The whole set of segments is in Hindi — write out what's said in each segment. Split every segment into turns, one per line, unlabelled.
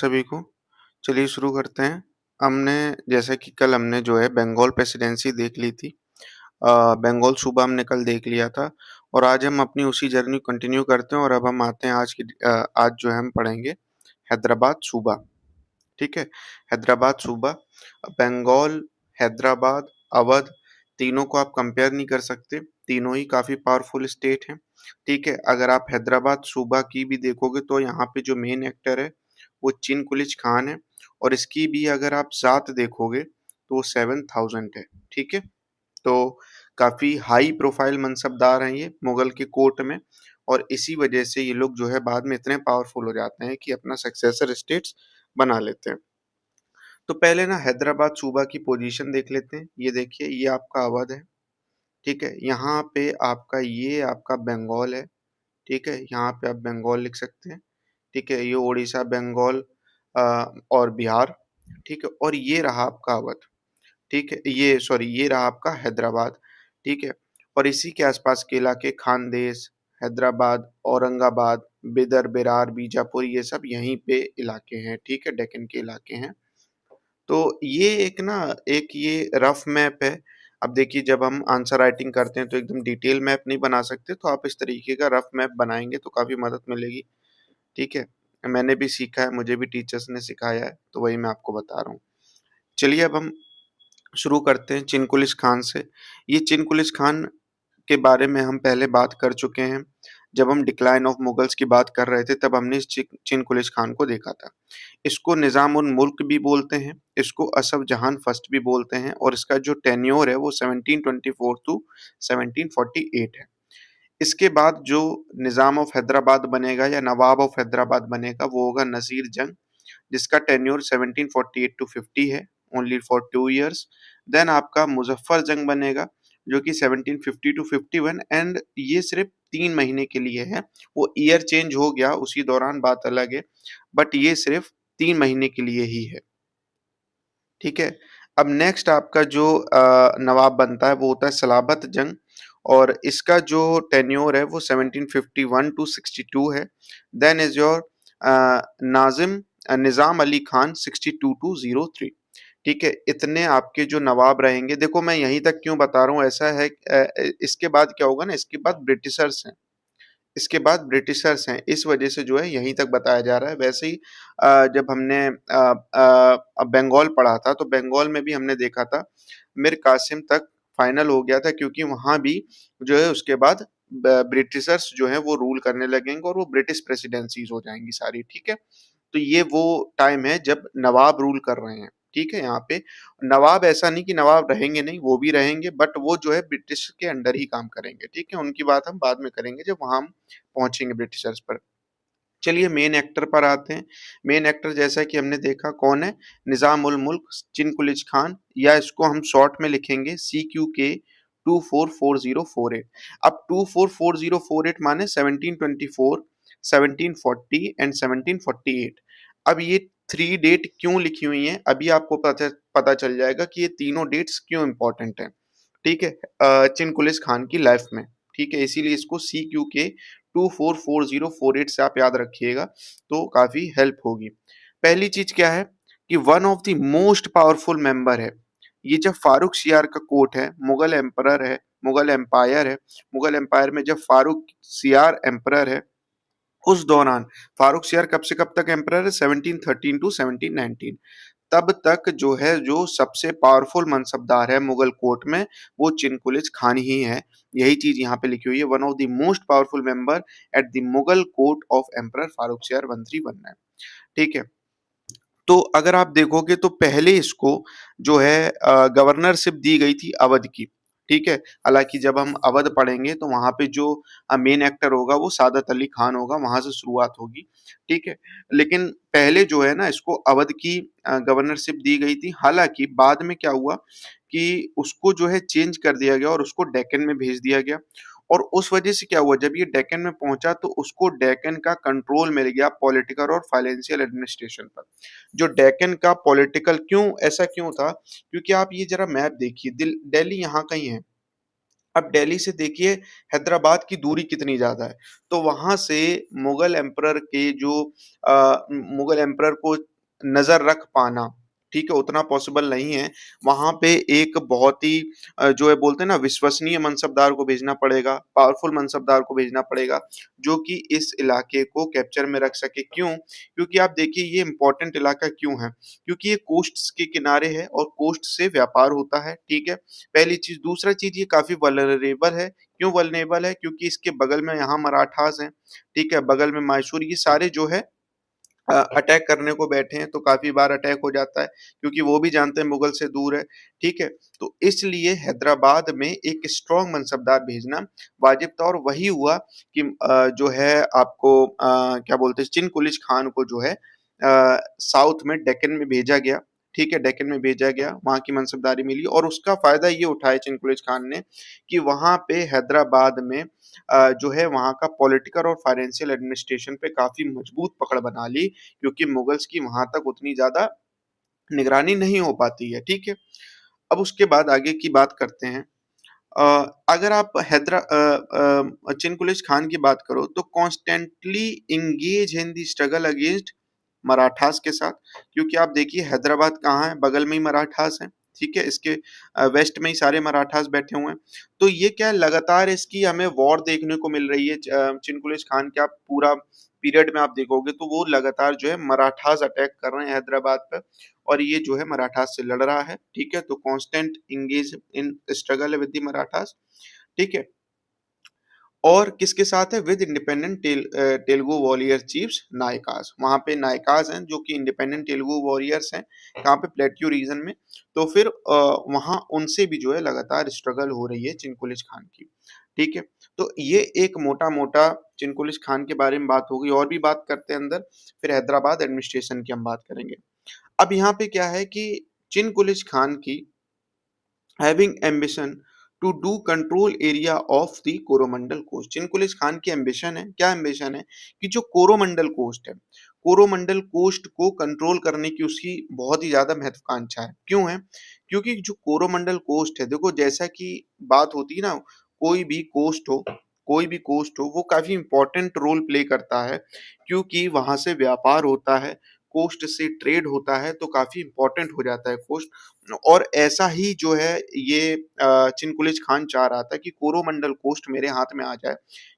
सभी को। चलिए शुरू करते हैं। हमने जैसे कि कल हमने जो है बंगाल प्रेसिडेंसी देख ली थी। बंगाल सूबा हमने कल देख लिया था और आज हम अपनी उसी जर्नी कंटिन्यू करते हैं और अब हम आते हैं आज जो है हम पढ़ेंगे हैदराबाद सूबा। ठीक है? हैदराबाद सूबा, बंगाल, हैदराबाद, अवध तीनों को आप कंपेयर नहीं कर सकते। तीनों ही काफ़ी पावरफुल स्टेट हैं। ठीक है? अगर आप हैदराबाद सूबा की भी देखोगे तो यहाँ पे जो मेन एक्टर है वो चिन कुलिच खान है और इसकी भी अगर आप ज़ात देखोगे तो वो 7000 है। ठीक है? तो काफ़ी हाई प्रोफाइल मनसबदार हैं ये मुगल के कोर्ट में और इसी वजह से ये लोग जो है बाद में इतने पावरफुल हो जाते हैं कि अपना सक्सेसर स्टेट्स बना लेते हैं। तो पहले ना हैदराबाद सूबा की पोजीशन देख लेते हैं। ये देखिए, ये आपका अवध है। ठीक है? यहाँ पे ये आपका बंगाल है। ठीक है? यहाँ पे आप बंगाल लिख सकते हैं। ठीक है? ये उड़ीसा, बंगाल और बिहार। ठीक है? और ये रहा आपका अवध। ठीक है? ये रहा आपका हैदराबाद। ठीक है? और इसी के आसपास के इलाके खानदेश, हैदराबाद, औरंगाबाद, बिदर, बेरार, बीजापुर ये सब यहीं पे इलाके हैं। ठीक है? डेक्कन के इलाके हैं। तो ये एक ये रफ मैप है। अब देखिए, जब हम आंसर राइटिंग करते हैं तो एकदम डिटेल मैप नहीं बना सकते, तो आप इस तरीके का रफ मैप बनाएंगे तो काफ़ी मदद मिलेगी। ठीक है? मैंने भी सीखा है, मुझे भी टीचर्स ने सिखाया है, तो वही मैं आपको बता रहा हूँ। चलिए अब हम शुरू करते हैं चिनकुलिस खान से। ये चिनकुलिस खान के बारे में हम पहले बात कर चुके हैं। जब हम डिक्लाइन ऑफ मुगल्स की बात कर रहे थे तब हमने इस चिनकुलिस खान को देखा था। इसको निज़ाम उल मुल्क भी बोलते हैं, इसको असफ जहान फर्स्ट भी बोलते हैं और इसका जो टेन्योर है वो 1724 टू 1748 है। इसके बाद जो निज़ाम ऑफ हैदराबाद बनेगा या नवाब ऑफ हैदराबाद बनेगा वो होगा नज़ीर जंग, जिसका टेन्योर 1748 टू 50 है, ओनली फॉर 2 इयर्स। देन आपका मुजफ्फर जंग बनेगा जो कि 1750 टू 51 एंड ये सिर्फ 3 महीने के लिए है। वो ईयर चेंज हो गया उसी दौरान, बात अलग है, बट ये सिर्फ 3 महीने के लिए ही है। ठीक है? अब नेक्स्ट आपका जो नवाब बनता है वो होता है सलाबत जंग और इसका जो टेन्योर है वो 1751 टू 62 है। Then is your Nazim Nizam Ali Khan 62 to 03। ठीक है? इतने आपके जो नवाब रहेंगे। देखो मैं यहीं तक क्यों बता रहा हूँ, ऐसा है इसके बाद क्या होगा ना, इसके बाद ब्रिटिशर्स हैं। इसके बाद ब्रिटिशर्स हैं, इस वजह से जो है यहीं तक बताया जा रहा है। वैसे ही जब हमने बंगाल पढ़ा था तो बंगाल में भी हमने देखा था मीर कासिम तक फाइनल हो गया था, क्योंकि वहां भी जो है उसके बाद ब्रिटिशर्स जो है वो रूल करने लगेंगे और वो ब्रिटिश प्रेसिडेंसीज हो जाएंगी सारी। ठीक है? तो ये वो टाइम है जब नवाब रूल कर रहे हैं। ठीक है? यहाँ पे नवाब ऐसा नहीं कि नवाब रहेंगे नहीं, वो भी रहेंगे, बट वो जो है ब्रिटिश के अंडर ही काम करेंगे। ठीक है? उनकी बात हम बाद में करेंगे जब वहां हम पहुंचेंगे ब्रिटिशर्स पर। चलिए मेन एक्टर पर आते हैं। मेन एक्टर जैसा कि हमने देखा कौन है, निज़ाम उल मुल्क चिनकुलिच खान, या इसको हम शॉर्ट में लिखेंगे CQK 244048। अब 244048 माने 1724, 1740 एंड 1748। अब ये 3 डेट क्यों लिखी हुई हैं अभी आपको पता चल जाएगा कि ये तीनों डेट्स क्यों इंपॉर्टेंट हैं। ठीक है? चिनकुलिस खान की लाइफ में। ठीक है? इसीलिए इसको CQK 244048 से आप याद रखिएगा तो काफी हेल्प होगी। पहली चीज क्या है कि one of the most powerful member है। ये जब फारूक सियार का कोर्ट है, मुगल एम्परर है, मुगल एम्पायर है, मुगल एम्पायर में जब फारूक सियार एम्परर है उस दौरान, फारूक सियार कब से कब तक एम्परर है, 1713 टू 1719, तब तक जो है जो सबसे पावरफुल मनसबदार है मुगल कोर्ट में वो चिनकुलिच खान ही है। यही चीज यहाँ पे लिखी हुई है, one of the most powerful member at the Mughal court of emperor Farooq सियार 1319। ठीक है? तो अगर आप देखोगे तो पहले इसको जो है गवर्नरशिप दी गई थी अवध की। ठीक है? हालांकि जब हम अवध पढ़ेंगे तो वहां पे जो मेन एक्टर होगा वो सादत अली खान होगा, वहां से शुरुआत होगी। ठीक है? लेकिन पहले जो है ना इसको अवध की गवर्नरशिप दी गई थी। हालांकि बाद में क्या हुआ कि उसको जो है चेंज कर दिया गया और उसको डेक्कन में भेज दिया गया। और उस वजह से क्या हुआ, जब ये डेक्कन में पहुंचा तो उसको डेक्कन का कंट्रोल मिल गया पॉलिटिकल और फाइनेंशियल एडमिनिस्ट्रेशन पर। जो डेक्कन का पॉलिटिकल क्यों ऐसा क्यों था, क्योंकि आप ये जरा मैप देखिए, दिल्ली यहाँ कहीं है। अब दिल्ली से देखिए हैदराबाद की दूरी कितनी ज़्यादा है। तो वहाँ से मुगल एम्परर को नज़र रख पाना, ठीक है, उतना पॉसिबल नहीं है। वहाँ पे एक बहुत ही जो है बोलते हैं ना विश्वसनीय मनसबदार को भेजना पड़ेगा, पावरफुल मनसबदार को भेजना पड़ेगा, जो कि इस इलाके को कैप्चर में रख सके। क्यों? क्योंकि आप देखिए ये इम्पोर्टेंट इलाका क्यों है? क्योंकि ये कोस्ट्स के किनारे है और कोस्ट से व्यापार होता है, ठीक है? पहली चीज़, दूसरा चीज़ ये काफ़ी वल्नरेबल है। क्यों वल्नरेबल है? क्योंकि इसके बगल में यहाँ मराठास हैं, ठीक है? बगल में मैसूर, ये सारे जो है अटैक करने को बैठे हैं, तो काफ़ी बार अटैक हो जाता है, क्योंकि वो भी जानते हैं मुगल से दूर है, ठीक है? तो इसलिए हैदराबाद में एक स्ट्रॉन्ग मनसबदार भेजना वाजिब था और वही हुआ कि जो है आपको क्या बोलते हैं चिन कुलिच खान को जो है साउथ में डेक्कन में भेजा गया, ठीक है? डेक्कन में भेजा गया, वहाँ की मनसबदारी मिली और उसका फ़ायदा ये उठाया चिन कुलिच खान ने कि वहाँ पे हैदराबाद में जो है वहाँ का पॉलिटिकल और फाइनेंशियल एडमिनिस्ट्रेशन पे काफ़ी मजबूत पकड़ बना ली, क्योंकि मुगल्स की वहाँ तक उतनी ज़्यादा निगरानी नहीं हो पाती है, ठीक है? अब उसके बाद आगे की बात करते हैं। अगर आप चिन कुलिच खान की बात करो तो constantly engage in the struggle against Marathas के साथ, क्योंकि आप देखिए हैदराबाद कहाँ है, बगल में ही मराठास है, ठीक है? इसके वेस्ट में ही सारे मराठास बैठे हुए हैं। तो ये क्या है, लगातार इसकी हमें वॉर देखने को मिल रही है। चिन कुलिच खान का पूरा पीरियड में आप देखोगे तो वो लगातार जो है मराठास अटैक कर रहे हैं हैदराबाद पे और ये जो है मराठास से लड़ रहा है, ठीक है? तो constant engage in struggle with the Marathas, ठीक है? और किसके साथ है? With independent Telugu warrior chiefs Nayakas, वहाँ पे नायकास हैं जो कि इंडिपेंडेंट तेलुगु वॉरियर्स हैं, कहाँ पे? प्लेट्यू रीजन में। तो फिर वहाँ उनसे भी जो है लगातार स्ट्रगल हो रही है चिन कुलिच खान की, ठीक है? तो ये एक मोटा-मोटा चिन कुलिच खान के बारे में बात हो गई, और भी बात करते हैं अंदर, फिर हैदराबाद एडमिनिस्ट्रेशन की हम बात करेंगे। अब यहाँ पे क्या है कि चिन कुलिच खान की having ambition to do control area of the Coromandel coast, Chin Kulich Khan की एम्बिशन है, क्या एम्बिशन है कि जो कोरोमंडल कोस्ट है, कोरोमंडल कोस्ट को कंट्रोल करने की उसकी बहुत ही ज्यादा महत्वाकांक्षा है। क्यों है? क्योंकि जो कोरोमंडल कोस्ट है, देखो जैसा कि बात होती है ना, कोई भी कोस्ट हो, कोई भी कोस्ट हो, वो काफी इंपॉर्टेंट रोल प्ले करता है, क्योंकि वहां से व्यापार होता है, कोस्ट से ट्रेड होता है, तो काफी इंपॉर्टेंट हो जाता है कोस्ट। और ऐसा ही जो है ये चिन कुलिच खान चाह रहा था कि कोरोमंडल कोस्ट मेरे हाथ में आ जाए,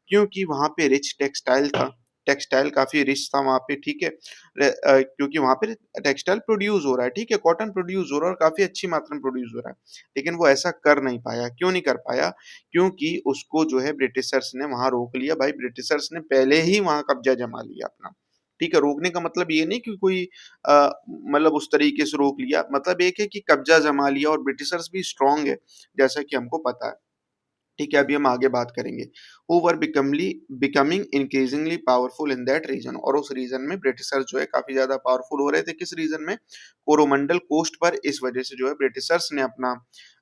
क्योंकि वहाँ पे रिच टेक्सटाइल था, टेक्सटाइल काफ़ी रिच था वहाँ पे, ठीक है? क्योंकि वहाँ पे टेक्सटाइल प्रोड्यूस हो रहा है, ठीक है? कॉटन प्रोड्यूस हो रहा है और काफ़ी अच्छी मात्रा में प्रोड्यूस हो रहा है, लेकिन वो ऐसा कर नहीं पाया। क्यों नहीं कर पाया? क्योंकि उसको जो है ब्रिटिशर्स ने वहाँ रोक लिया। भाई ब्रिटिशर्स ने पहले ही वहाँ कब्जा जमा लिया अपना, ठीक है? रोकने का मतलब ये नहीं कि कोई मतलब उस तरीके से रोक लिया, मतलब एक है कि कब्जा जमा लिया, और ब्रिटिशर्स भी स्ट्रांग है, जैसा कि हमको पता है, ठीक है? अभी हम आगे बात करेंगे। Who were becoming increasingly powerful in that region, और उस रीजन में ब्रिटिशर्स जो है काफी ज्यादा पावरफुल हो रहे थे। किस रीजन में? कोरोमंडल कोस्ट पर। इस वजह से जो है ब्रिटिशर्स ने अपना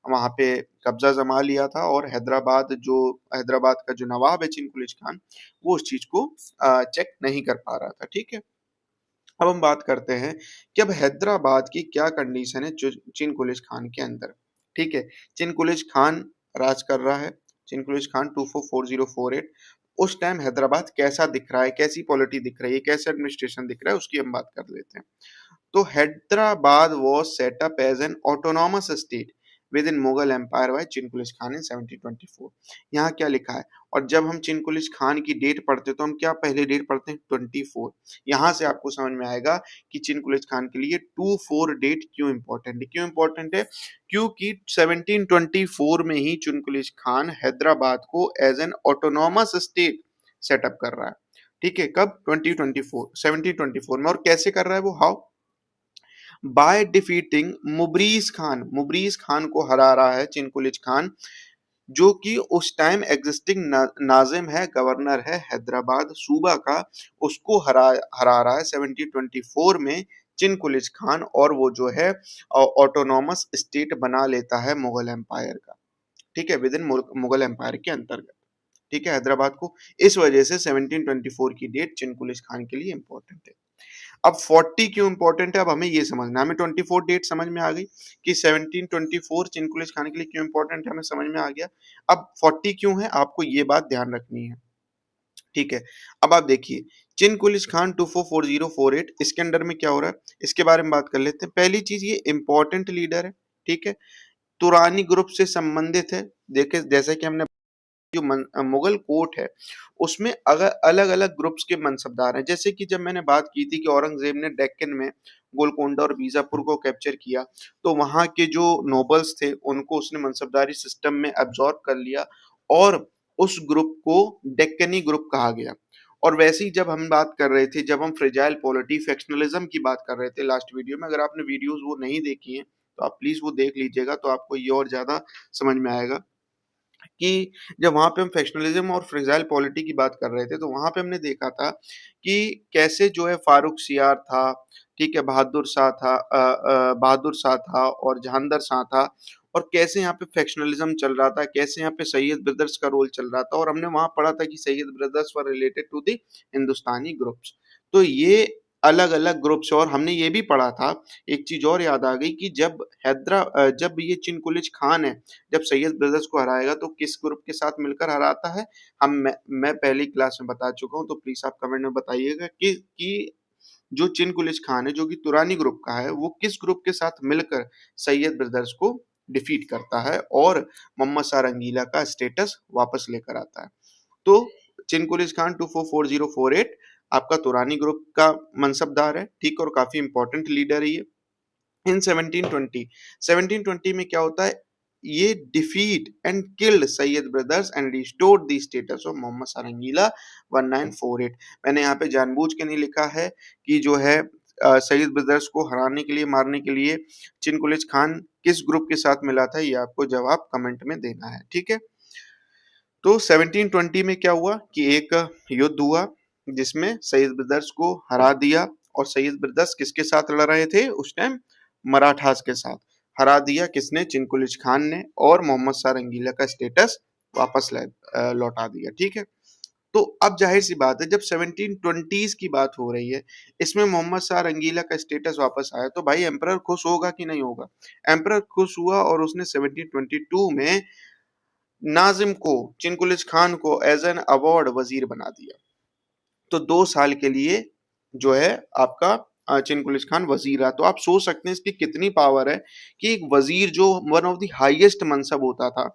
वहां पे कब्जा जमा लिया था, और हैदराबाद का जो नवाब है चिन कुलिच खान, वो उस चीज को चेक नहीं कर पा रहा था, ठीक है? अब हम बात करते हैं कि अब हैदराबाद की क्या कंडीशन है चिन कुलिच खान के अंदर, ठीक है? चिन कुलिच खान राज कर रहा है, चिन कुलिच खान 244048। उस टाइम हैदराबाद कैसा दिख रहा है, कैसी पॉलिटी दिख रही है, कैसे एडमिनिस्ट्रेशन दिख रहा है, उसकी हम बात कर लेते हैं। तो Hyderabad was set up as an autonomous state within Mughal empire by Chin Kulich Khan in 1724। यहाँ क्या लिखा है? और जब हम चिन कुलिच खान की डेट पढ़ते हैं तो हम क्या पहले डेट पढ़ते हैं? 24। यहाँ से आपको समझ में आएगा कि चिन कुलिच खान के लिए 24 डेट क्यों इंपॉर्टेंट है। क्यों इंपॉर्टेंट है? क्योंकि 1724 में ही चिन कुलिच खान हैदराबाद को as an autonomous state setup कर रहा है, ठीक है? कब? 2024, 1724 में। और कैसे कर रहा है वो? हाउ? बाय डिफीटिंग मुबरीज खान को हरा रहा है चिन कुलिच खान, जो कि उस टाइम एग्जिस्टिंग नाजिम है, गवर्नर है हैदराबाद सूबा का, उसको हरा रहा है 1724 में चिन कुलिच खान, और वो जो है ऑटोनॉमस स्टेट बना लेता है मुगल एम्पायर का, ठीक है? विद इन मुगल एम्पायर के अंतर्गत, ठीक है? हैदराबाद को। इस वजह से 1724 की डेट चिन कुलिच खान के लिए इंपॉर्टेंट है। अब 40 क्यों इंपॉर्टेंट है? अब हमें ये समझना है। हमें 24 डेट समझ में आ गई कि 1724 चिन कुलिच खान के लिए क्यों इंपॉर्टेंट है, हमें समझ में आ गया। अब 40 क्यों है, आपको ये बात ध्यान रखनी है, ठीक है? अब आप देखिए चिन कुलिच खान 244048, इसके अंडर में क्या हो रहा है इसके बारे में बात कर लेते हैं। पहली चीज, ये इंपॉर्टेंट लीडर है, ठीक है, तुरानी ग्रुप से संबंधित है। देखे जैसे कि हमने जो मुगल कोर्ट है उसमें अगर अलग अलग ग्रुप्स के मनसबदार हैं, जैसे कि जब मैंने बात की थी कि औरंगजेब ने डेक्कन में गोलकोंडा और बीजापुर को कैप्चर किया, तो वहां के जो नोबल्स थे उनको उसने मनसबदारी सिस्टम में एब्जॉर्ब कर लिया और उस ग्रुप को डेक्कनी ग्रुप कहा गया। और वैसे ही जब हम बात कर रहे थे, जब हम फ्रेजाइल पॉलिटी फैक्शनलिज्म की बात कर रहे थे लास्ट वीडियो में, अगर आपने वीडियोस वो नहीं देखी हैं तो आप प्लीज वो देख लीजिएगा, तो आपको ये और ज्यादा समझ में आएगा कि जब वहां पे हम फैक्शनलिज्म और फ्रेजाइल पॉलिटी की बात कर रहे थे तो वहां पे हमने देखा था कि कैसे जो है फारूक सियार था, ठीक है, बहादुर शाह था और जहांदर शाह था, और कैसे यहाँ पे फैक्शनलिज्म चल रहा था, कैसे यहाँ पे सैयद ब्रदर्स का रोल चल रहा था, और हमने वहां पढ़ा था कि Sayyid brothers were related to the Hindustani groups. तो ये अलग अलग ग्रुप्स, और हमने ये भी पढ़ा था, एक चीज और याद आ गई कि जब ये चिनकुलिच खान है, जब सैयद ब्रदर्स को हराएगा तो किस ग्रुप के साथ मिलकर हराता है, मैं पहली क्लास में बता चुका हूँ, तो प्लीज आप कमेंट में बताइएगा कि जो चिनकुलिच खान है जो कि तुरानी ग्रुप का है, वो किस ग्रुप के साथ मिलकर सैयद ब्रदर्स को डिफीट करता है और मोहम्मद शाह रंगीला का स्टेटस वापस लेकर आता है। तो चिनकुलिच खान 244048 आपका तुरानी ग्रुप का मनसबदार है, ठीक, और काफी इंपॉर्टेंट लीडर है ये। इन 1720 में क्या होता है, ये defeat and killed Syed brothers and restored the status of Mohammad सारंगीला 1948। मैंने यहाँ पे जानबूझ के नहीं लिखा है कि जो है सैयद ब्रदर्स को हराने के लिए, मारने के लिए चिनकुलिच खान किस ग्रुप के साथ मिला था, ये आपको जवाब कमेंट में देना है, ठीक है। तो 1720 में क्या हुआ कि एक युद्ध हुआ जिसमें सैयद ब्रदर्स को हरा दिया, और सैयद ब्रदर्स किसके साथ लड़ रहे थे उस टाइम, मराठास के साथ। हरा दिया किसने, चिनकुलिच खान ने, और मोहम्मद शाह रंगीला का स्टेटस वापस लौटा दिया, ठीक है। तो अब जाहिर सी बात है, जब 1720s की बात हो रही है, इसमें मोहम्मद शाह रंगीला का स्टेटस वापस आया, तो भाई एम्परर खुश होगा कि नहीं होगा। एम्परर खुश हुआ और उसने 1722 में नाजिम को, चिनकुलिच खान को एज एन अवार्ड वजीर बना दिया। तो 2 साल के लिए जो है आपका चिनकुलिच खान वजीर रहा। तो आप सोच सकते हैं इसकी कितनी पावर है कि एक वजीर जो वन ऑफ द हाईएस्ट मनसब होता था,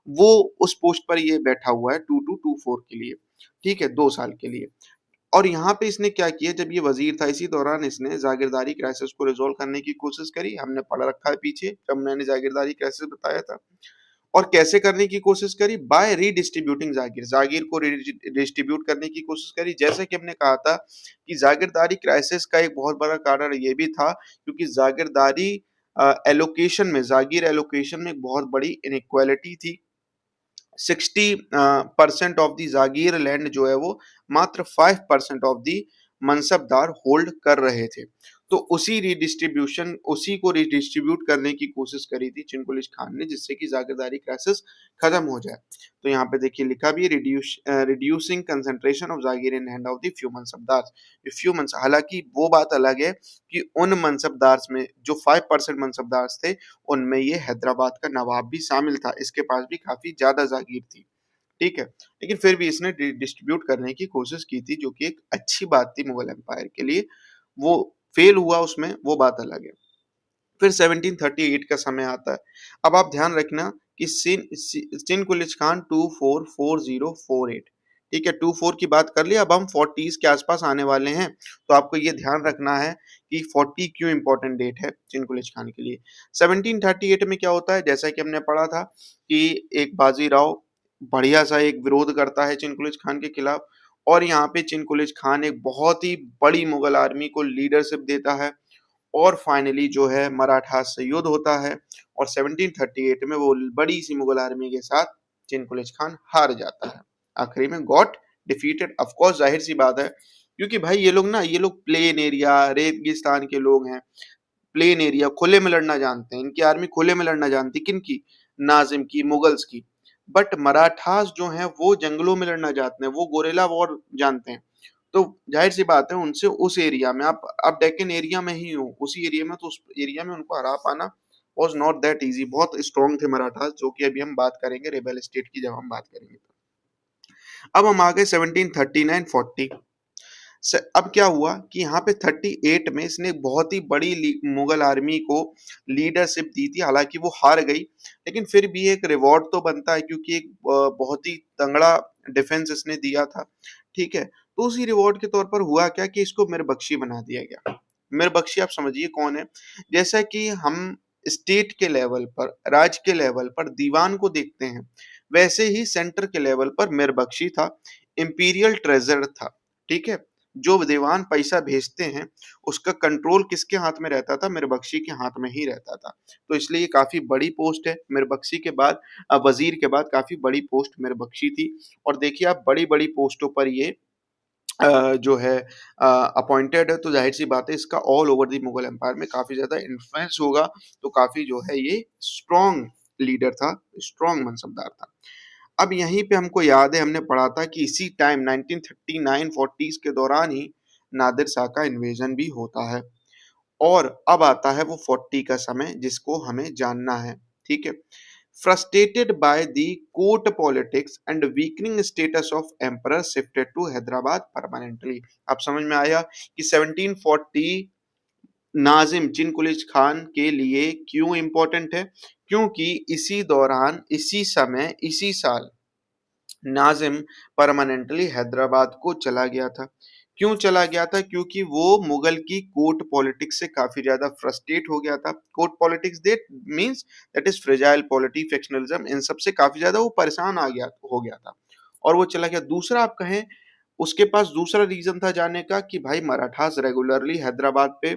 वो उस पोस्ट पर ये बैठा हुआ है 2224 के लिए, ठीक है, 2 साल के लिए। और यहाँ पे इसने क्या किया, जब ये वजीर था इसी दौरान इसने जागीरदारी क्राइसिस को रिजोल्व करने की कोशिश करी। हमने पढ़ रखा है पीछे जब मैंने जागीरदारी क्राइसिस बताया था। और कैसे करने की कोशिश करी, बाय रीडिस्ट्रीब्यूटिंग जागीर, जागीर को डिस्ट्रीब्यूट करने की कोशिश करी। जैसे कि हमने कहा था कि जागीरदारी क्राइसिस का एक बहुत बड़ा कारण ये भी था क्योंकि जागीरदारी एलोकेशन में, जागीर एलोकेशन में एक बहुत बड़ी इनइक्वालिटी थी। 60% ऑफ द जागीर लैंड जो है वो मात्र 5% ऑफ द मनसबदार होल्ड कर रहे थे। तो उसी को रिडिस्ट्रीब्यूट करने की कोशिश करी थी चिनकुलिच खान ने, जिससे कि जागीरदारी क्राइसिस खत्म हो जाए। तो यहाँ पे देखिए लिखा भी है, reducing concentration of Jagir in hand of the few mansabdar, few मनस। हालांकि वो बात अलग है कि उन मनसबदार में जो 5% मनसबदार थे, उनमें ये हैदराबाद का नवाब भी शामिल था, इसके पास भी काफी ज्यादा जागीर थी, ठीक है। लेकिन फिर भी इसने डिस्ट्रीब्यूट करने की कोशिश की थी, जो कि एक अच्छी बात थी मुगल एम्पायर के लिए। वो फेल हुआ उसमें, वो बात अलग है। फिर 1738 का समय आता है। अब आप ध्यान रखना कि सिन कुलिच खान 244048, ठीक है, 24 की बात कर लिया, अब हम 40s के आसपास आने वाले हैं। तो आपको ये ध्यान रखना है कि 40 क्यों इंपॉर्टेंट डेट है चिन कुलिच खान के लिए। 1738 में क्या होता है, जैसा कि हमने पढ़ा था कि एक बाजीराव बढ़िया सा एक विरोध करता है चिनकुलिच खान के खिलाफ, और यहाँ पे चिनकुलिच खान एक बहुत ही बड़ी मुगल आर्मी को लीडरशिप देता है, और फाइनली जो है मराठास से युद्ध होता है, और 1738 में वो बड़ी सी मुगल आर्मी के साथ चिनकुलिच खान हार जाता है, आखिरी में गॉट डिफीटेड। ऑफ कोर्स जाहिर सी बात है, क्योंकि भाई ये लोग प्लेन एरिया, रेगिस्तान के लोग हैं, प्लेन एरिया, खुले में लड़ना जानते हैं, इनकी आर्मी खुले में लड़ना जानती, किन की, नाजिम की, मुगल्स की। बट मराठास जो हैं वो जंगलों में लड़ना जानते हैं, वो गोरेला वॉर जानते हैं। तो जाहिर सी बात है उनसे उस एरिया में, आप डेक्कन एरिया में ही हो, उसी एरिया में, तो उस एरिया में उनको हरा पाना वॉज नॉट दैट इजी। बहुत स्ट्रॉन्ग थे मराठास, जो कि अभी हम बात करेंगे रेबल स्टेट की जब हम बात करेंगे। अब हम आ गए 1739-40। अब क्या हुआ कि यहाँ पे 38 में इसने बहुत ही बड़ी मुगल आर्मी को लीडरशिप दी थी, हालांकि वो हार गई, लेकिन फिर भी एक रिवॉर्ड तो बनता है क्योंकि एक बहुत ही तगड़ा डिफेंस इसने दिया था। ठीक है, तो उसी रिवॉर्ड के तौर पर हुआ क्या कि इसको मीरबख्शी बना दिया गया। मीरबख्शी आप समझिए कौन है। जैसा कि हम स्टेट के लेवल पर, राज्य के लेवल पर दीवान को देखते हैं, वैसे ही सेंटर के लेवल पर मीरबख्शी था, इंपीरियल ट्रेजर था। ठीक है, जो दीवान पैसा भेजते हैं उसका कंट्रोल किसके हाथ में रहता था? मीरबख्शी के हाथ में ही रहता था। तो इसलिए ये काफी बड़ी पोस्ट है। मीरबख्शी के बाद वजीर के बाद काफी बड़ी पोस्ट मीरबख्शी थी। और देखिए आप बड़ी बड़ी पोस्टों पर ये जो है अपॉइंटेड है, तो जाहिर सी बात है इसका all over the Mughal empire में काफी ज्यादा इन्फ्लुएंस होगा। तो काफी जो है ये स्ट्रॉन्ग लीडर था, स्ट्रॉन्ग मनसबदार था। अब यहीं पे हमको याद है हमने पढ़ा था कि इसी टाइम 1939-40s के दौरान ही नादिर शाह का इन्वेजन भी होता है। और अब आता है वो 40 का समय जिसको हमें जानना है। ठीक है, frustrated by the court politics and weakening status of emperor shifted to Hyderabad permanently। अब समझ में आया कि 1740 नाजिम चिन कुलिच खान के लिए क्यों इंपॉर्टेंट है? क्योंकि इसी दौरान, इसी समय, इसी साल नाजिम परमानेंटली हैदराबाद को चला गया था। क्यों चला गया था? क्योंकि वो मुगल की कोर्ट पॉलिटिक्स से काफी ज्यादा फ्रस्ट्रेट हो गया था। Court politics that means that is fragile polity, factionalism, इन सब से काफी ज्यादा वो परेशान हो गया था और वो चला गया। दूसरा आप कहें, उसके पास दूसरा रीजन था जाने का कि भाई मराठास रेगुलरली हैदराबाद पे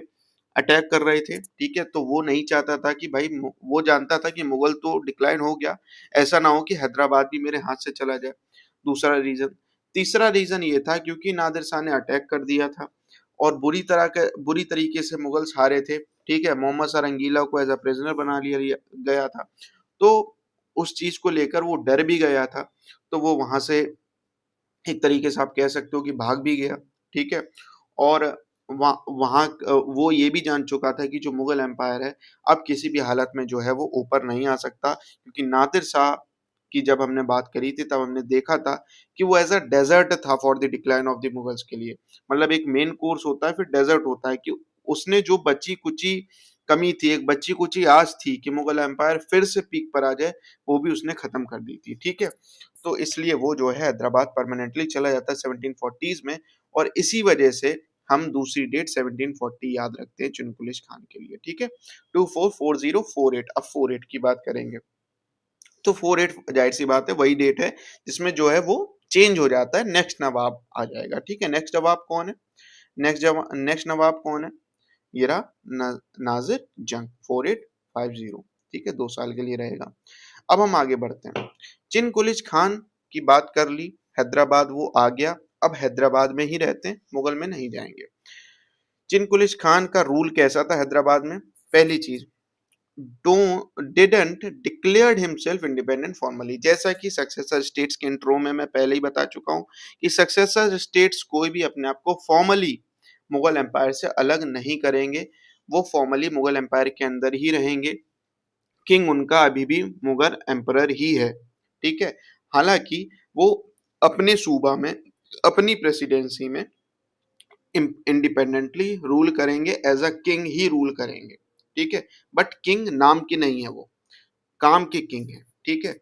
अटैक कर रहे थे। ठीक है, तो वो नहीं चाहता था कि भाई, वो जानता था कि मुगल तो डिक्लाइन हो गया, ऐसा ना हो कि हैदराबाद भी मेरे हाथ से चला जाए। दूसरा रीजन। तीसरा रीजन ये था क्योंकि नादिर शाह ने अटैक कर दिया था और बुरी तरीके से मुगल्स हारे थे। ठीक है, मोहम्मद शाह रंगीला को एज अ प्रिजनर बना लिया गया था। तो उस चीज को लेकर वो डर भी गया था, तो वो वहां से एक तरीके से आप कह सकते हो कि भाग भी गया। ठीक है, और वहां वो ये भी जान चुका था कि जो मुगल एम्पायर है अब किसी भी हालत में जो है वो ऊपर नहीं आ सकता, क्योंकि नादिर शाह की जब हमने बात करी थी तब हमने देखा था कि वो एज अ डेजर्ट था for the decline of the Mughals के लिए। मतलब एक मेन कोर्स होता है, फिर डेजर्ट होता है, कि उसने जो बची कुची कमी थी, एक बची कुची आस थी कि मुगल एम्पायर फिर से पीक पर आ जाए, वो भी उसने खत्म कर दी थी। ठीक है, तो इसलिए वो जो है हैदराबाद परमानेंटली चला जाता है 1740s में। और इसी वजह से हम दूसरी डेट 1740 याद रखते हैं चिनकुलिश खान के लिए। ठीक है, 244048। अब 48 की बात करेंगे तो 48 जाहिर सी बात है वही डेट है जिसमें जो है वो चेंज हो जाता है, नेक्स्ट नवाब आ जाएगा। ठीक है, नेक्स्ट नवाब कौन है? नेक्स्ट नवाब कौन है? ये रहा नाजिर जंग 4850। ठीक है, 2 साल के लिए रहेगा। अब हम आगे बढ़ते हैं। चिन कुलिच खान की बात कर ली, हैदराबाद वो आ गया, अब हैदराबाद में ही रहते हैं, मुगल में नहीं जाएंगे। चिन कुलिच खान का रूल कैसा था हैदराबाद में? पहली चीज, didn't declared himself independent formally. जैसा कि सक्सेसर स्टेट्स के इंट्रो में मैं पहले ही बता चुका हूं कि सक्सेसर स्टेट्स कोई भी अपने आप को फॉर्मली मुगल एम्पायर से अलग नहीं करेंगे, वो फॉर्मली मुगल एम्पायर के अंदर ही रहेंगे। किंग उनका अभी भी मुगल एम्परर ही है। ठीक है, हालांकि वो अपने सूबा में, अपनी प्रेसिडेंसी में इंडिपेंडेंटली रूल करेंगे, एज अ किंग ही रूल करेंगे। ठीक है, बट किंग नाम की नहीं है, वो काम के किंग है। ठीक है,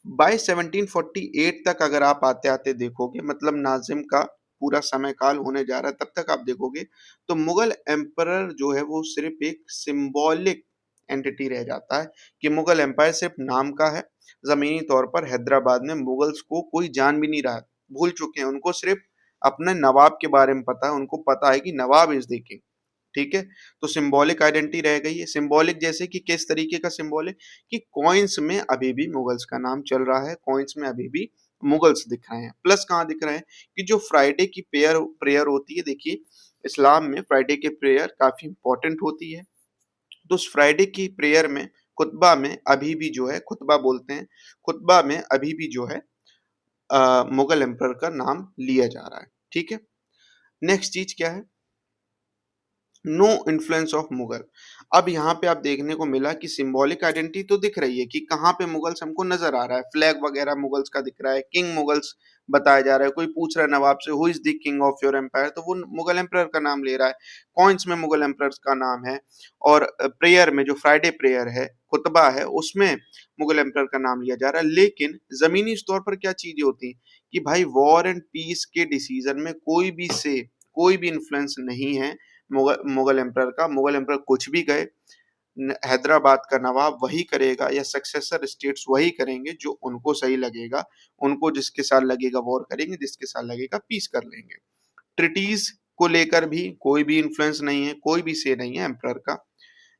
बाय 1748 तक अगर आप आते आते देखोगे, मतलब नाजिम का पूरा समय काल होने जा रहा है, तब तक आप देखोगे तो मुगल एम्परर जो है वो सिर्फ एक सिंबॉलिक एंटिटी रह जाता है, कि मुगल एम्पायर सिर्फ नाम का है। जमीनी तौर पर हैदराबाद में मुगल्स को कोई जान भी नहीं रहा, भूल चुके हैं, उनको सिर्फ अपने नवाब के बारे में पता है, उनको पता है कि नवाब इज द किंग। ठीक है, तो सिंबॉलिक आइडेंटिटी रह गई है। सिंबॉलिक जैसे कि किस तरीके का सिंबॉलिक, कि कॉइन्स में अभी भी मुगल्स का नाम चल रहा है, कॉइन्स में अभी भी मुगल्स दिख रहे हैं। प्लस कहाँ दिख रहे हैं कि जो फ्राइडे की प्रेयर होती है, देखिए इस्लाम में फ्राइडे की प्रेयर काफी इंपॉर्टेंट होती है, तो उस फ्राइडे की प्रेयर में, खुतबा में अभी भी जो है, खुतबा बोलते हैं, खुतबा में अभी भी जो है मुगल एम्परर का नाम लिया जा रहा है। ठीक है, नेक्स्ट चीज क्या है? No influence of Mughal. अब यहाँ पे आप देखने को मिला कि सिंबॉलिक आइडेंटिटी तो दिख रही है कि कहाँ पे मुगल्स हमको नजर आ रहा है, फ्लैग वगैरह मुगल्स का दिख रहा है, किंग मुगल्स बताया जा रहा है, कोई पूछ रहा है नवाब से who is the king of your empire, तो वो मुगल एम्पायर का नाम ले रहा है, कॉइन्स में मुगल एम्पायर का नाम है, और प्रेयर में जो फ्राइडे प्रेयर है, खुतबा है, उसमें मुगल एम्पायर का नाम लिया जा रहा है। लेकिन जमीनी तौर पर क्या चीजें होती कि भाई वॉर एंड पीस के डिसीजन में कोई भी इन्फ्लुएंस नहीं है मुगल एम्पायर का। मुगल एम्पायर कुछ भी कहे, हैदराबाद का नवाब वही करेगा या सक्सेसर स्टेट्स वही करेंगे जो उनको सही लगेगा, उनको जिसके साथ लगेगा वॉर करेंगे, जिसके साथ लगेगा पीस कर लेंगे। ट्रिटीज को लेकर भी कोई भी इन्फ्लुएंस नहीं है, कोई भी से नहीं है एम्पायर का।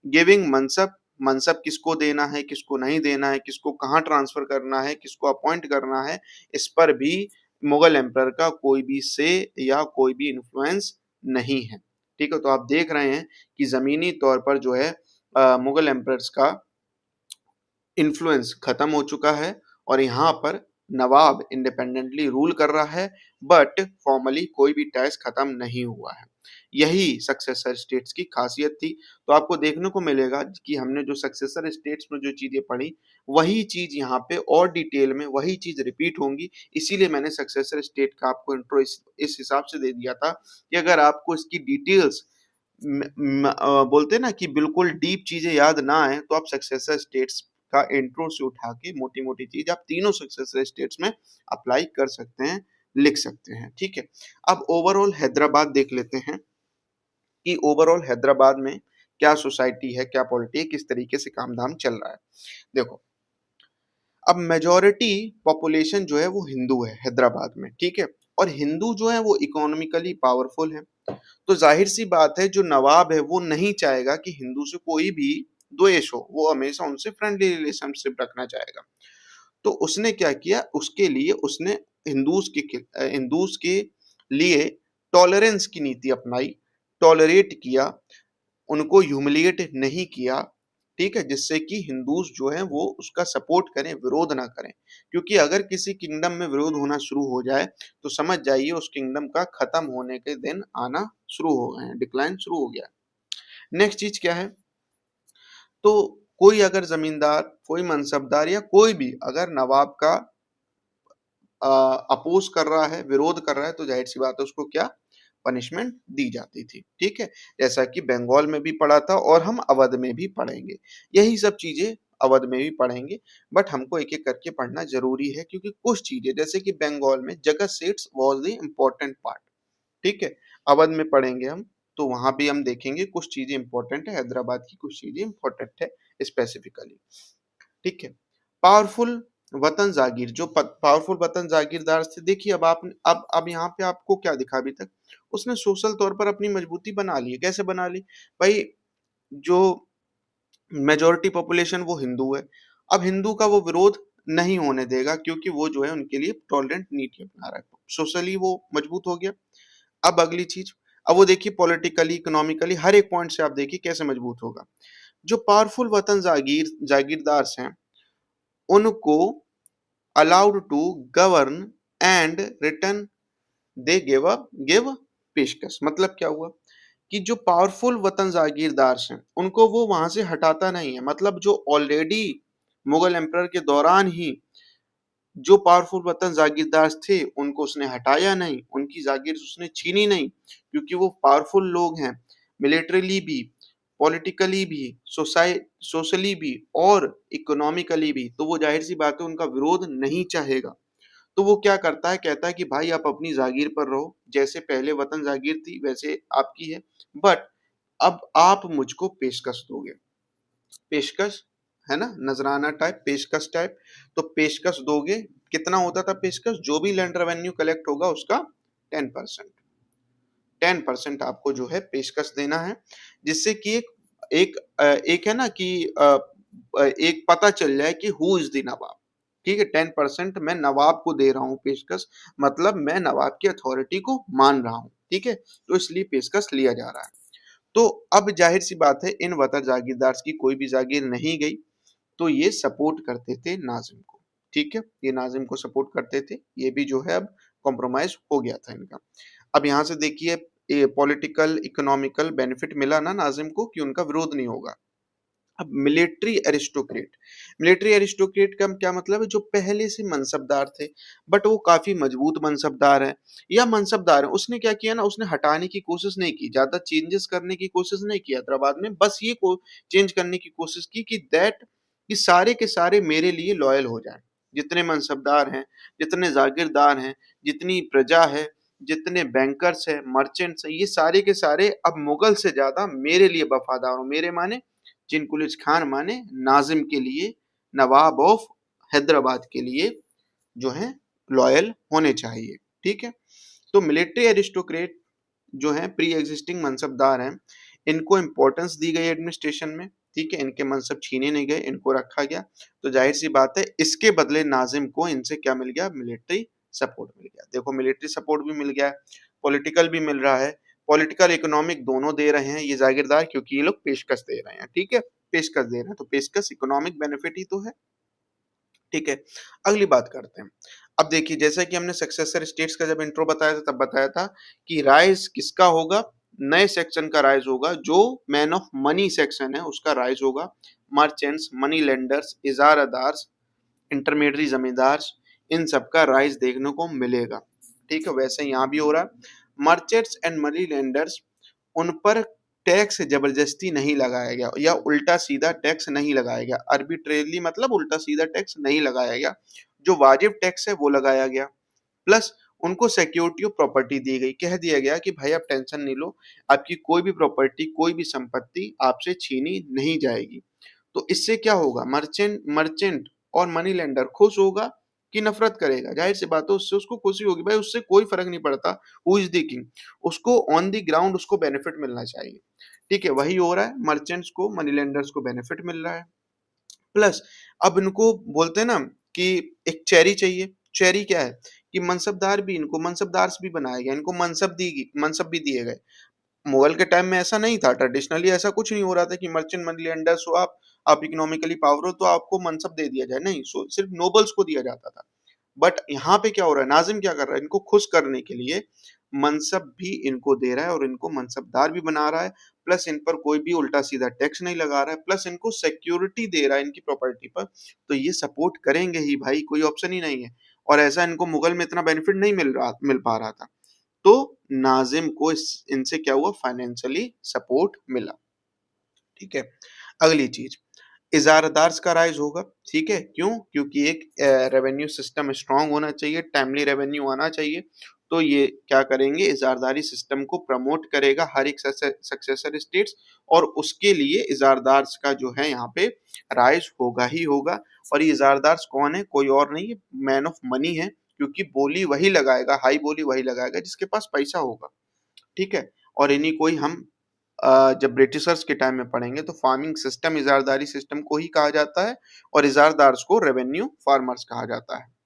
गिविंग मनसब, मनसब किसको देना है किसको नहीं देना है, किसको कहाँ ट्रांसफर करना है, किसको अपॉइंट करना है, इस पर भी मुगल एम्पायर का कोई भी से या कोई भी इन्फ्लुएंस नहीं है। ठीक है, तो आप देख रहे हैं कि जमीनी तौर पर जो है मुगल एम्पायर्स का इन्फ्लुएंस खत्म हो चुका है और यहाँ पर नवाब इंडिपेंडेंटली रूल कर रहा है, बट फॉर्मली कोई भी टैक्स खत्म नहीं हुआ है। यही सक्सेसर स्टेट्स की खासियत थी। तो आपको देखने को मिलेगा कि हमने जो सक्सेसर स्टेट्स में जो चीजें पढ़ी वही चीज यहाँ पे और डिटेल में वही चीज रिपीट होंगी। इसीलिए मैंने सक्सेसर स्टेट का आपको इंट्रो इस हिसाब से दे दिया था कि अगर आपको इसकी डिटेल्स बोलते हैं ना कि बिल्कुल डीप चीजें याद ना आए तो आप सक्सेसर स्टेट्स का इंट्रो से उठा के मोटी मोटी चीज आप तीनों सक्सेसर स्टेट्स में अप्लाई कर सकते हैं, लिख सकते हैं। ठीक है, अब ओवरऑल हैदराबाद देख लेते हैं कि ओवरऑल हैदराबाद में क्या सोसाइटी है, क्या पॉलिटी है, किस तरीके से काम धाम चल रहा है। देखो, अब मेजॉरिटी पॉपुलेशन जो है वो हिंदू है हैदराबाद में, ठीक है, और हिंदू जो है वो इकोनॉमिकली पावरफुल है। तो जाहिर सी बात है जो नवाब है वो नहीं चाहेगा कि हिंदू से कोई भी द्वेष हो, वो हमेशा उनसे फ्रेंडली रिलेशनशिप रखना चाहेगा। तो उसने क्या किया, उसके लिए उसने हिंदूज के लिए टॉलरेंस की नीति अपनाई, टॉलरेट किया, उनको ह्यूमिलिएट नहीं किया। ठीक है, जिससे कि हिंदूज जो है वो उसका सपोर्ट करें, विरोध ना करें, क्योंकि अगर किसी किंगडम में विरोध होना शुरू हो जाए तो समझ जाइए उस किंगडम का खत्म होने के दिन आना शुरू हो गए हैं, डिक्लाइन शुरू हो गया। नेक्स्ट चीज क्या है, तो कोई अगर जमींदार, कोई मनसबदार या कोई भी अगर नवाब का अपोज कर रहा है, विरोध कर रहा है, तो जाहिर सी बात है उसको क्या पनिशमेंट दी जाती थी। ठीक है, जैसा कि बंगाल में भी पढ़ा था और हम अवध में भी पढ़ेंगे, यही सब चीजें अवध में भी पढ़ेंगे, बट हमको एक एक करके पढ़ना जरूरी है क्योंकि कुछ चीजें जैसे कि बंगाल में जगत sets was the important part. ठीक है, अवध में पढ़ेंगे हम, तो वहां भी हम देखेंगे कुछ चीजें इंपॉर्टेंट है, हैदराबाद की कुछ चीजें इंपॉर्टेंट है स्पेसिफिकली। ठीक है, पावरफुल वतन जागीर, जो पावरफुल वतन जागीरदार थे, देखिए अब आप अब यहाँ पे आपको क्या दिखा अभी तक, उसने सोशल तौर पर अपनी मजबूती बना ली है। कैसे बना ली भाई, जो मेजोरिटी पॉपुलेशन वो हिंदू है, अब हिंदू का वो विरोध नहीं होने देगा क्योंकि वो जो है उनके लिए टॉलरेंट नीति अपना रहा है, सोशली वो मजबूत हो गया। अब अगली चीज, अब वो देखिए पॉलिटिकली, इकोनॉमिकली, हर एक पॉइंट से आप देखिए कैसे मजबूत होगा। जो पावरफुल वतन जागीरदार हैं उनको allowed to govern and return they give peshkash. मतलब क्या हुआ कि जो पावरफुल वतन जागीरदार हैं उनको वो वहां से हटाता नहीं है, मतलब जो ऑलरेडी मुगल एम्पायर के दौरान ही जो पावरफुल वतन जागीरदार थे उनको उसने हटाया नहीं, उनकी जागीर उसने छीनी नहीं, क्योंकि वो पावरफुल लोग हैं, मिलिट्रीली भी, पॉलिटिकली भी, सोशली भी और इकोनॉमिकली भी, तो वो जाहिर सी बात है उनका विरोध नहीं चाहेगा। तो वो क्या करता है, कहता है कि भाई आप अपनी जागीर पर रहो, जैसे पहले वतन जागीर थी वैसे आपकी है, बट अब आप मुझको पेशकश दोगे। पेशकश है ना, नजराना टाइप, पेशकश टाइप, तो पेशकश दोगे। कितना होता था पेशकश, जो भी लैंड रेवेन्यू कलेक्ट होगा उसका 10%, 10% आपको जो है पेशकश देना है, जिससे कि एक एक है ना कि एक पता चल जाए कि हु इज द नवाब। ठीक है, 10% मैं नवाब को दे रहा हूँ पेशकश, मतलब मैं नवाब की अथॉरिटी को मान रहा हूँ। ठीक है, तो इसलिए पेशकश लिया जा रहा है। तो अब जाहिर सी बात है इन वतर जागीरदार की कोई भी जागीर नहीं गई, तो ये सपोर्ट करते थे नाजिम को। ठीक है, ये नाजिम को सपोर्ट करते थे, ये भी जो है अब कॉम्प्रोमाइज हो गया था इनका। अब यहाँ से देखिए पॉलिटिकल इकोनॉमिकल बेनिफिट मिला ना नाजिम को कि उनका विरोध नहीं होगा। अब मिलिट्री एरिस्टोक्रेट का क्या मतलब है, जो पहले से मनसबदार थे बट वो काफी मजबूत मनसबदार है या मनसबदार है, उसने क्या किया ना, उसने हटाने की कोशिश नहीं की, ज्यादा चेंजेस करने की कोशिश नहीं की हैदराबाद में, बस ये को चेंज करने की कोशिश की कि दैट कि सारे के सारे मेरे लिए लॉयल हो जाएं, जितने मनसबदार हैं, जितने जागीरदार हैं, जितनी प्रजा है, जितने बैंकर्स है, मर्चेंट्स है, ये सारे के सारे अब मुगल से ज्यादा मेरे लिए वफादार हो। मेरे माने जिनकुलिज खान माने नाजिम के लिए, नवाब ऑफ हैदराबाद के लिए जो है लॉयल होने चाहिए। ठीक है, तो मिलिट्री एरिस्टोक्रेट जो है प्री एग्जिस्टिंग मनसबदार हैं, इनको इंपॉर्टेंस दी गई एडमिनिस्ट्रेशन में। ठीक है, इनके मनसब छीने नहीं गए, इनको रखा गया। तो जाहिर सी बात है इसके बदले नाजिम को इनसे क्या मिल गया, मिलिट्री सपोर्ट मिल गया। देखो मिलिट्री सपोर्ट भी मिल गया, पॉलिटिकल भी मिल रहा है, पॉलिटिकल इकोनॉमिक दोनों दे रहे हैं ये जागीरदार, क्योंकि ये लोग पेशकश दे रहे हैं। ठीक है, पेशकश दे रहे हैं तो पेशकश इकोनॉमिक बेनिफिट ही तो है। ठीक है, अगली बात करते हैं। अब देखिए जैसा कि हमने सक्सेसर स्टेट्स का जब इंट्रो बताया था तब बताया था कि राइज किसका होगा, नए सेक्शन का राइज होगा, जो मैन ऑफ मनी सेक्शन है उसका राइज होगा। मर्चेंट्स, मनी लेंडर्स, इजारादार्स, इंटरमीडियरी जमींदार, इन सब का राइज देखने को मिलेगा। ठीक है, वैसे यहाँ भी हो रहा है। मर्चेंट्स एंड मनी लेंडर्स, उन पर टैक्स जबरदस्ती नहीं लगाया गया या उल्टा सीधा टैक्स नहीं लगाया गया, आर्बिट्रेरली मतलब उल्टा सीधा टैक्स नहीं लगाया गया, जो वाजिब टैक्स है वो लगाया गया। प्लस उनको सिक्योरिटी ऑफ प्रॉपर्टी दी गई, कह दिया गया कि भाई आप टेंशन नहीं लो, आपकी कोई भी प्रॉपर्टी, कोई भी संपत्ति आपसे छीनी नहीं जाएगी। तो इससे क्या होगा, मर्चेंट मर्चेंट और मनी लेंडर खुश होगा कि नफरत करेगा, जाहिर सी बात है उससे उसको खुशी होगी, भाई उससे कोई फर्क नहीं पड़ता हु इज द किंग, उसको ऑन द ग्राउंड उसको बेनिफिट मिलना चाहिए। ठीक है, वही हो रहा है, मर्चेंट्स को, मनी लेंडर्स को बेनिफिट मिल रहा है। प्लस अब इनको बोलते हैं ना कि एक चेरी चाहिए। चेरी क्या है कि मनसबदार भी, इनको मनसबदार भी बनाया गया, इनको मनसब भी दिए गए। मुगल के टाइम में ऐसा नहीं था, ट्रेडिशनली ऐसा कुछ नहीं हो रहा था कि मर्चेंट मनी लेंडर्स हो आप इकोनॉमिकली पावर हो तो आपको मनसब दे दिया जाए, नहीं, सिर्फ नोबल्स को दिया जाता था। बट यहाँ पे क्या हो रहा है, नाजिम क्या कर रहा है, इनको खुश करने के लिए मनसब भी इनको दे रहा है और इनको मनसबदार भी बना रहा है। प्लस इन पर कोई भी उल्टा सीधा टैक्स नहीं लगा रहा है, प्लस इनको सिक्योरिटी दे रहा है इनकी प्रॉपर्टी पर, तो ये सपोर्ट करेंगे ही भाई, कोई ऑप्शन ही नहीं है। और ऐसा इनको मुगल में इतना बेनिफिट नहीं मिल पा रहा था, तो नाजिम को इनसे क्या हुआ, फाइनेंशियली सपोर्ट मिला। ठीक है, अगली चीज, इजारादार्स का राइज होगा। ठीक है, क्यों, क्योंकि एक रेवेन्यू सिस्टम स्ट्रांग होना चाहिए, टाइमली रेवेन्यू आना चाहिए, तो ये क्या करेंगे, इजारदारी सिस्टम को प्रमोट करेगा हर एक सक्सेसर स्टेट्स, और उसके लिए इजारदार्स का जो है यहाँ पे राइज होगा ही होगा। और ये इजारदार्स कौन है, कोई और नहीं है, मैन ऑफ मनी है, क्योंकि बोली वही लगाएगा, हाई बोली वही लगाएगा जिसके पास पैसा होगा। ठीक है, और इन्हीं को ही हम जब ब्रिटिशर्स के टाइम में पढ़ेंगे तो फार्मिंग सिस्टम, इजारदारी सिस्टम को ही कहा जाता है, और इजारदार्स को रेवेन्यू फार्मर्स कहा जाता है।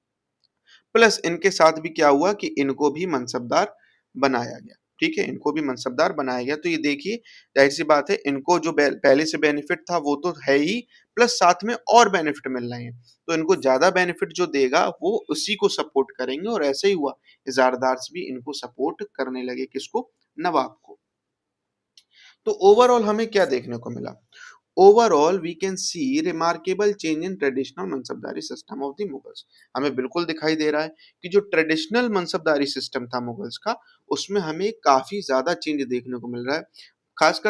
प्लस इनके साथ भी क्या हुआ कि इनको भी मनसबदार बनाया गया। ठीक है, इनको भी मनसबदार बनाया गया, तो ये देखिए जाहिर सी बात है इनको जो पहले से बेनिफिट था वो तो है ही, प्लस साथ में और बेनिफिट मिल रहे हैं, तो इनको ज्यादा बेनिफिट जो देगा वो उसी को सपोर्ट करेंगे, और ऐसे ही हुआ, इजारदार्स भी इनको सपोर्ट करने लगे, किसको, नवाब को। तो ओवरऑल हमें क्या देखने को मिला, overall we can see remarkable change in traditional mansabdari system of the Mughals. हमें बिल्कुल दिखाई दे रहा है कि जो ट्रेडिशनल मनसबदारी सिस्टम था मुगल्स का, उसमें हमें काफी ज्यादा चेंज देखने को मिल रहा है। खास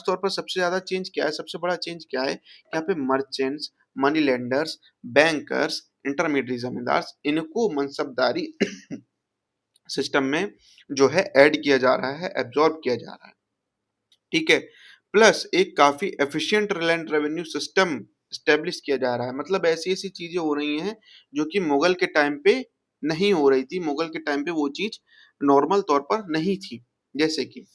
तौर पर सबसे ज्यादा चेंज क्या है, सबसे बड़ा चेंज क्या है, यहाँ पे merchants, money lenders, bankers, intermediate जमींदार, इनको मनसबदारी सिस्टम में जो है ऐड किया जा रहा है, एब्जॉर्ब किया जा रहा है। ठीक है, प्लस एक काफी efficient land revenue system establish किया जा रहा है, मतलब ऐसी ऐसी चीजें हो रही हैं जो कि मुगल के टाइम पे नहीं हो रही थी, मुगल के टाइम पे वो चीज नॉर्मल तौर पर नहीं थी। जैसे कि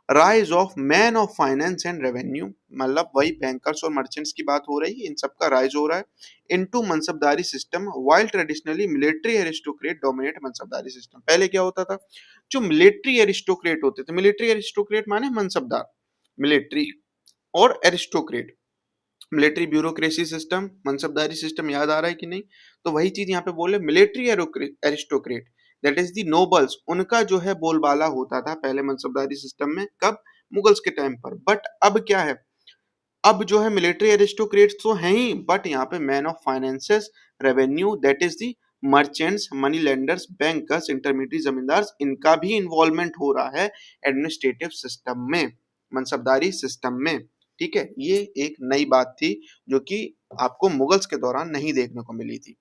rise of man of finance and revenue, मतलब वही बैंकर्स और मर्चेंट्स की बात हो रही है, इन सब का राइज हो रहा है into mansabdari system, while traditionally military aristocrat dominate mansabdari system. पहले क्या होता था, जो मिलिट्री एरिस्टोक्रेट होते थे, मिलिट्री एरिस्टोक्रेट माने मनसबदार, मिलिट्री और aristocrat, military bureaucracy system, मनसबदारी system, याद आ रहा है कि नहीं, तो वही चीज यहाँ पे बोले military aristocrat, that is the nobles, उनका जो है बोलबाला होता था पहले मनसबदारी सिस्टम में, कब, मुगल्स के टाइम पर। बट अब क्या है, अब जो है मिलिट्री एरिस्टोक्रेट्स तो हैं ही, बट यहाँ पे man of finances, revenue, that is the merchants, money lenders, bankers, intermediate जमींदार, इनका भी इन्वॉल्वमेंट हो रहा है एडमिनिस्ट्रेटिव सिस्टम में, मनसबदारी सिस्टम में। ठीक है, ये एक नई बात थी जो कि आपको मुगल्स के दौरान नहीं देखने को मिली थी।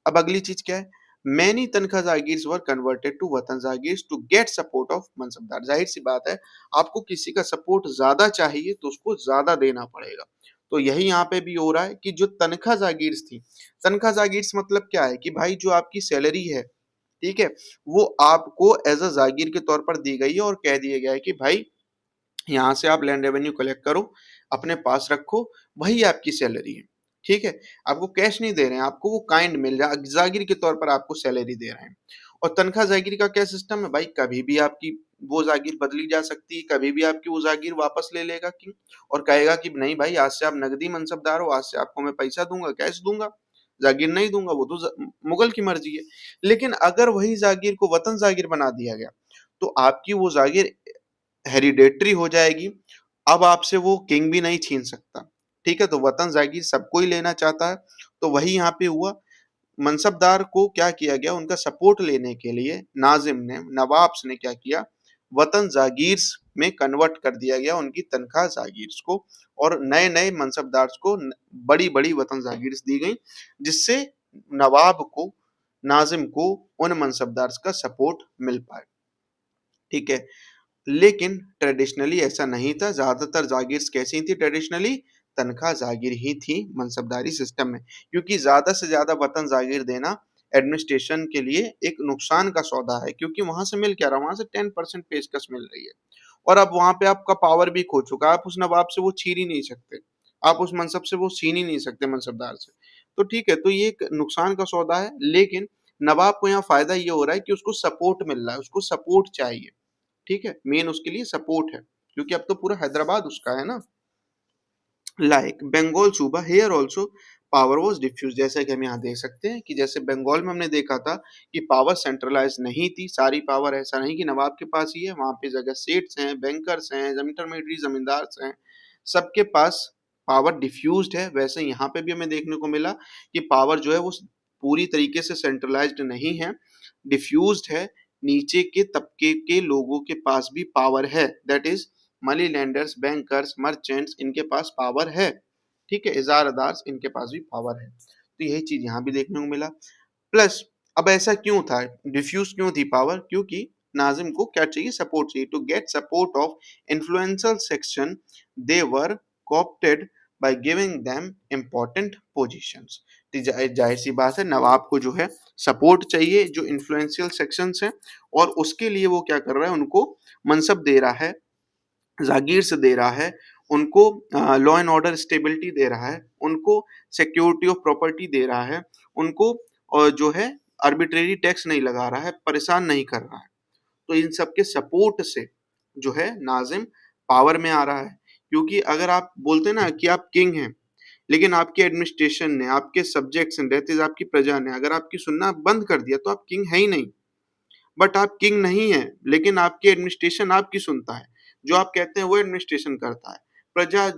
अब अगली चीज क्या है, मैनी तनख्वाह जागीर्स वर कन्वर्टेड टू वतन jagirs to get support of mansabdar. जाहिर सी बात है, आपको किसी का सपोर्ट ज्यादा चाहिए तो उसको ज्यादा देना पड़ेगा। तो यही यहाँ पे भी हो रहा है कि जो तनख्वाह जागीर्स थी, तनख्वाह जागीर्स मतलब क्या है कि भाई जो आपकी सैलरी है, ठीक है, वो आपको एज अ जागीर के तौर पर दी गई है और कह दिया गया है कि भाई यहाँ से आप लैंड रेवेन्यू कलेक्ट करो, अपने पास रखो, वही आपकी सैलरी है। ठीक है, आपको कैश नहीं दे रहे हैं, आपको वो काइंड मिल रहा है, जागीर के तौर पर आपको सैलरी दे रहे हैं। और तनख्वाह जागीर का क्या सिस्टम है भाई, कभी भी आपकी वो जागीर बदली जा सकती है, कभी भी आपकी वो जागीर वापस ले लेगा किंग और कहेगा कि नहीं भाई आज से आप नगदी मनसबदार हो, आज से आपको मैं पैसा दूंगा, कैश दूंगा, जागीर नहीं दूंगा, वो तो मुगल की मर्जी है। लेकिन अगर वही जागीर को वतन जागीर बना दिया गया तो आपकी वो जागीर हेरिडेटरी हो जाएगी, अब आपसे वो किंग भी नहीं छीन सकता। ठीक है, तो वतन जागीर सबको ही लेना चाहता है, तो वही यहाँ पे हुआ। मनसबदार को क्या किया गया, उनका सपोर्ट लेने के लिए नाजिम ने, नवाब्स ने क्या किया, वतन जागीर्स में कन्वर्ट कर दिया गया उनकी तनख्वाह जागीर्स को, और नए नए मनसबदार को बड़ी बड़ी वतन जागीर्स दी गई, जिससे नवाब को, नाजिम को उन मनसबदार का सपोर्ट मिल पाए। ठीक है, लेकिन ट्रेडिशनली ऐसा नहीं था, ज्यादातर जागीर्स कैसी थी ट्रेडिशनली, तनख्वाह जागीर ही थी मनसबदारी सिस्टम में, क्योंकि ज्यादा से ज्यादा वतन जागीर देना एडमिनिस्ट्रेशन के लिए एक नुकसान का सौदा है, क्योंकि वहां से मिल क्या रहा है, वहां से 10% पेशकश मिल रही है, और अब वहां पे आपका पावर भी खो चुका है, आप उस नवाब से वो छीन ही नहीं सकते, आप उस मनसब से वो छीन ही नहीं सकते मनसबदार से। तो ठीक है, तो ये एक नुकसान का सौदा है, लेकिन नवाब को यहाँ फायदा ये हो रहा है कि उसको सपोर्ट मिल रहा है, उसको सपोर्ट चाहिए। ठीक है, मेन उसके लिए सपोर्ट है, क्योंकि अब तो पूरा हैदराबाद उसका है ना। Like Bengal suba, here also power was diffuse, जैसा कि हम यहाँ देख सकते हैं कि जैसे बंगाल में हमने देखा था कि पावर सेंट्रलाइज नहीं थी, सारी पावर ऐसा नहीं कि नवाब के पास ही है, वहां पे जगह सेट्स हैं, बैंकर्स हैं, इंटरमीडिएट जमींदार हैं, सबके पास पावर डिफ्यूज्ड है। वैसे यहाँ पे भी हमें देखने को मिला कि पावर जो है वो पूरी तरीके से सेंट्रलाइज्ड नहीं है, डिफ्यूज्ड है, नीचे के तबके के लोगों के पास भी पावर है, that is money lenders, bankers, merchants, इनके पास पावर है। ठीक है, इजारादार, इनके पास भी पावर है, तो यही चीज यहाँ भी देखने को मिला। प्लस अब ऐसा क्यों था, डिफ्यूज क्यों थी पावर, क्योंकि नाजिम को क्या चाहिए, सपोर्ट चाहिए, to get support of influential section they were coopted by giving them important positions. जाहिर सी बात है, नवाब को जो है सपोर्ट चाहिए जो इन्फ्लुएंशियल सेक्शंस हैं, और उसके लिए वो क्या कर रहा है, उनको मनसब दे रहा है, जागीर से दे रहा है, उनको लॉ एंड ऑर्डर स्टेबिलिटी दे रहा है, उनको सिक्योरिटी ऑफ प्रॉपर्टी दे रहा है, उनको जो है आर्बिट्रेरी टैक्स नहीं लगा रहा है, परेशान नहीं कर रहा है। तो इन सब के सपोर्ट से जो है नाजिम पावर में आ रहा है, क्योंकि अगर आप बोलते ना कि आप किंग हैं, लेकिन आपके एडमिनिस्ट्रेशन ने, आपके सब्जेक्ट्स ने, आपकी प्रजा ने अगर आपकी सुनना बंद कर दिया तो आप किंग है ही नहीं। बट आप किंग नहीं है, लेकिन आपकी एडमिनिस्ट्रेशन आपकी सुनता है, जो आप कहते हैं वो एडमिनिस्ट्रेशन करता है, प्रजा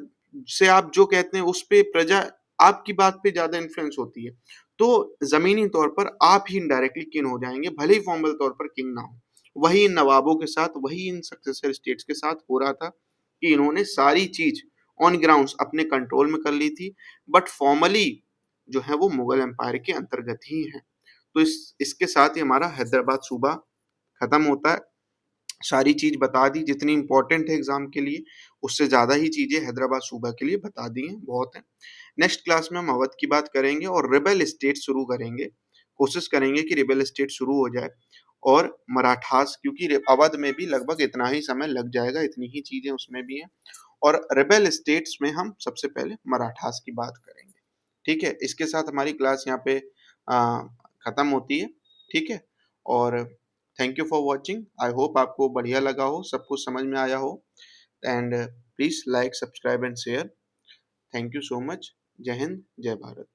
से आप जो कहते हैं उस पे प्रजा आपकी बात पे ज्यादा इन्फ्लुएंस होती है, तो जमीनी तौर पर आप ही इनडायरेक्टली किंग हो जाएंगे, भले ही फॉर्मल तौर पर किंग ना हो। वही इन नवाबों के साथ, वही इन सक्सेसर स्टेट्स के साथ हो रहा था कि इन्होंने सारी चीज ऑन ग्राउंड्स अपने कंट्रोल में कर ली थी, बट फॉर्मली जो है वो मुगल एम्पायर के अंतर्गत ही है। तो इसके साथ ही हमारा हैदराबाद सूबा खत्म होता है। सारी चीज बता दी जितनी इंपॉर्टेंट है एग्जाम के लिए, उससे ज्यादा ही चीजें हैदराबाद सूबा के लिए बता दी हैं, बहुत है। नेक्स्ट क्लास में हम अवध की बात करेंगे और रिबेल स्टेट शुरू करेंगे, कोशिश करेंगे कि रिबेल स्टेट शुरू हो जाए, और मराठास, क्योंकि अवध में भी लगभग इतना ही समय लग जाएगा, इतनी ही चीजें उसमें भी हैं, और रिबेल स्टेट्स में हम सबसे पहले मराठास की बात करेंगे। ठीक है, इसके साथ हमारी क्लास यहाँ पे खत्म होती है। ठीक है, और thank you for watching, I hope आपको बढ़िया लगा हो, सब कुछ समझ में आया हो, and please like, subscribe and share. Thank you so much. जय हिंद, जय भारत।